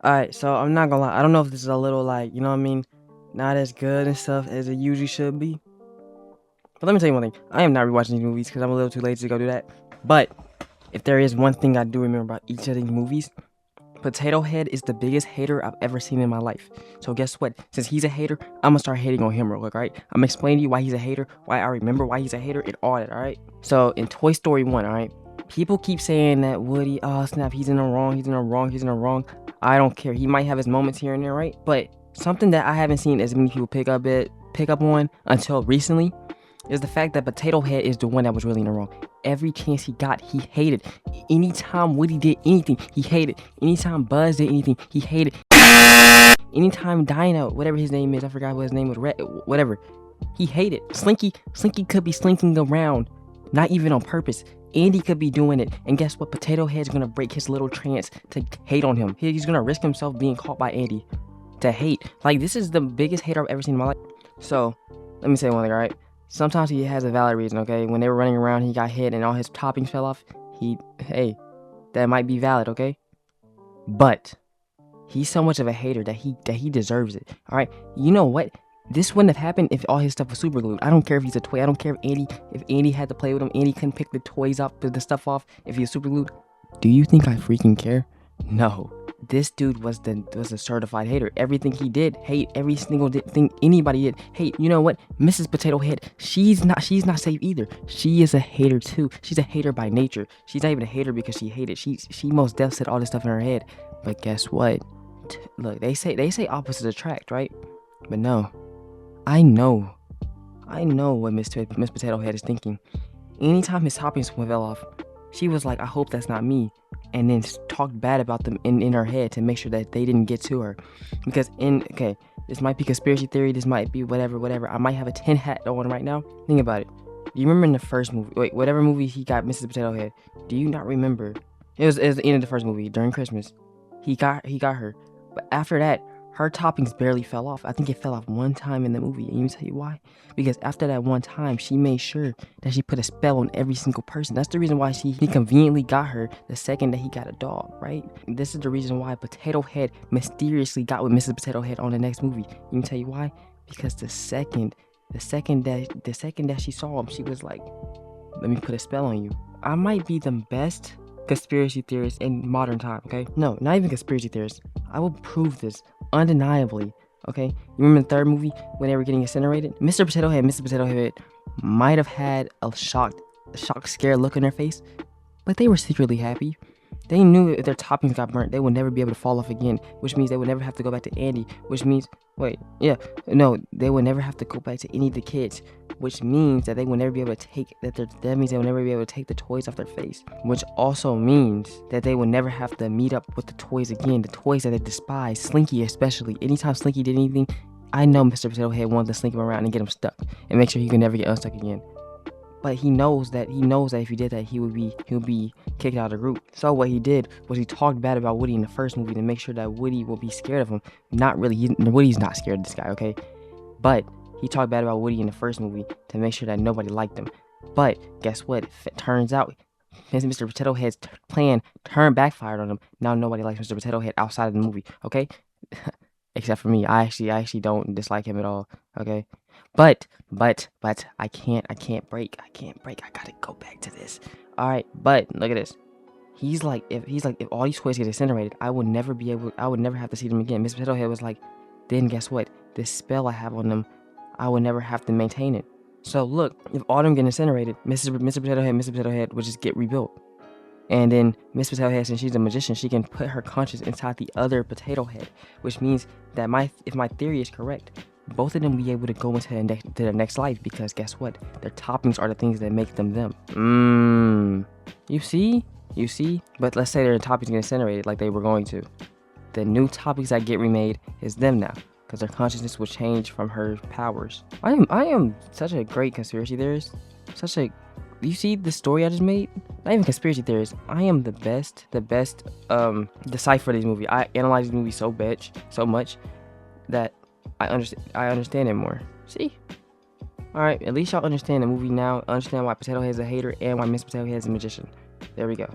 Alright, so I'm not gonna lie. I don't know if this is a little like, you know what I mean, not as good and stuff as it usually should be. But let me tell you one thing. I am not rewatching these movies because I'm a little too lazy to go do that. But if there is one thing I do remember about each of these movies, Potato Head is the biggest hater I've ever seen in my life. So guess what? Since he's a hater, I'm gonna start hating on him real quick, alright? I'm gonna explain to you why he's a hater, why I remember why he's a hater, and all that, alright? So in Toy Story 1, alright? People keep saying that Woody, oh snap, he's in the wrong, he's in the wrong, he's in the wrong. I don't care. He might have his moments here and there, right? But something that I haven't seen as many people pick up on until recently is the fact that Potato Head is the one that was really in the wrong. Every chance he got, he hated. Anytime Woody did anything, he hated. Anytime Buzz did anything, he hated. Anytime Dino, whatever his name is, I forgot what his name was, whatever, he hated. Slinky could be slinking around, not even on purpose. Andy could be doing it, and guess what? Potato Head's gonna break his little trance to hate on him. He's gonna risk himself being caught by Andy to hate. Like, this is the biggest hater I've ever seen in my life. So, let me say one thing, alright? Sometimes he has a valid reason, okay? When they were running around, he got hit and all his toppings fell off. Hey, that might be valid, okay? But he's so much of a hater that he deserves it, alright? You know what? This wouldn't have happened if all his stuff was super glued. I don't care if he's a toy. I don't care if Andy had to play with him. Andy couldn't pick the toys up, the stuff off if he was super glued. Do you think I freaking care? No. This dude was a certified hater. Everything he did, hate. Every single thing anybody did, hate. You know what? Mrs. Potato Head, she's not safe either. She is a hater too. She's a hater by nature. She's not even a hater because she hated. She most definitely said all this stuff in her head. But guess what? Look, they say opposites attract, right? But no. I know what Miss Potato Head is thinking. Anytime his toppings fell off, she was like, I hope that's not me. And then talked bad about them in her head to make sure that they didn't get to her. Because okay, this might be conspiracy theory, this might be whatever. I might have a tin hat on right now. Think about it. Do you remember in the first movie, whatever movie he got Mrs. Potato Head, do you not remember? It was the end of the first movie, during Christmas. He got her. But after that, her toppings barely fell off. I think it fell off one time in the movie. And let me tell you why. Because after that one time, she made sure that she put a spell on every single person. That's the reason why he conveniently got her the second that he got a dog, right? This is the reason why Potato Head mysteriously got with Mrs. Potato Head on the next movie. Let me tell you why. Because the second that she saw him, she was like, let me put a spell on you. I might be the best conspiracy theorist in modern time, okay? No, not even conspiracy theorist. I will prove this undeniably, okay? You remember the third movie when they were getting incinerated? Mr. Potato Head might have had a shocked, scared look on their face, but they were secretly happy. They knew if their toppings got burnt, they would never be able to fall off again, which means they would never have to go back to Andy, which means, they would never have to go back to any of the kids, which means that they would never be able to take, that means they would never be able to take the toys off their face, which also means that they would never have to meet up with the toys again, the toys that they despise, Slinky especially. Anytime Slinky did anything, I know Mr. Potato Head wanted to slink him around and get him stuck, and make sure he could never get unstuck again. But he knows that if he did that, he would be kicked out of the group. So what he did was he talked bad about Woody in the first movie to make sure that Woody will be scared of him. Not really. Woody's not scared of this guy, okay? But he talked bad about Woody in the first movie to make sure that nobody liked him. But guess what? It turns out Mr. Potato Head's plan backfired on him. Now nobody likes Mr. Potato Head outside of the movie, okay? Except for me. I actually don't dislike him at all, okay? But I can't break. I gotta go back to this. Alright, but look at this. If all these toys get incinerated, I would never have to see them again. Mr. Potato Head was like, then guess what? This spell I have on them, I would never have to maintain it. So look, if all of them get incinerated, Mr. Potato Head would just get rebuilt. And then Miss Potato Head, since she's a magician, she can put her conscience inside the other Potato Head, which means that if my theory is correct, both of them will be able to go into their next life, because guess what? Their toppings are the things that make them. You see? But let's say their toppings get incinerated like they were going to. The new toppings that get remade is them now, because their consciousness will change from her powers. I am such a great conspiracy theorist. You see the story I just made? Not even conspiracy theorist. I am the best decipher these movies. I analyze these movies so much that I understand it more. See? Alright, at least y'all understand the movie now. Understand why Potato Head is a hater and why Miss Potato Head is a magician. There we go.